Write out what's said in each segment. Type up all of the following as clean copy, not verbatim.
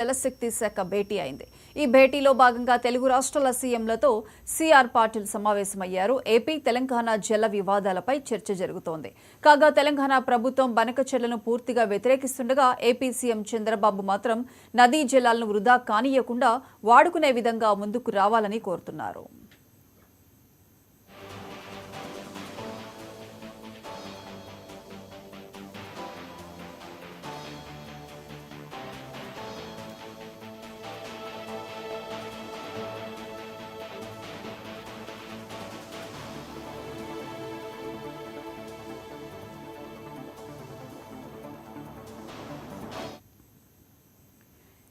జలశక్తి శాఖ భేటీ అయింది. ఈ భేటీలో భాగంగా తెలుగు రాష్ట్రాల సీఎంలతో సిఆర్ పాటిల్ సమావేశమయ్యారు. ఏపీ తెలంగాణ జల వివాదాలపై చర్చ జరుగుతోంది. కాగా తెలంగాణ ప్రభుత్వం బనకచెర్లను పూర్తిగా వ్యతిరేకిస్తుండగా ఏపీ సీఎం చంద్రబాబు మాత్రం నదీ జలాలను వృధా కానీయకుండా వాడుకునే విధంగా ముందుకు రావాలని కోరుతున్నారు.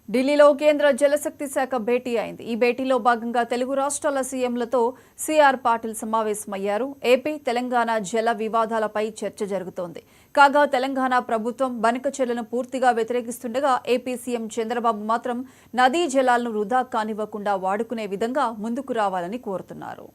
ఢిల్లీలో కేంద్ర జలశక్తి శాఖ భేటీ అయింది. ఈ భేటీలో భాగంగా తెలుగు రాష్ట్రాల సీఎంలతో సిఆర్ పాటిల్ సమావేశమయ్యారు. ఏపీ తెలంగాణ జల వివాదాలపై చర్చ జరుగుతోంది. కాగా తెలంగాణ ప్రభుత్వం బనకచెర్లను పూర్తిగా వ్యతిరేకిస్తుండగా ఏపీ సీఎం చంద్రబాబు మాత్రం నదీ జలాలను వృధా కానివ్వకుండా వాడుకునే విధంగా ముందుకు రావాలని కోరుతున్నారు.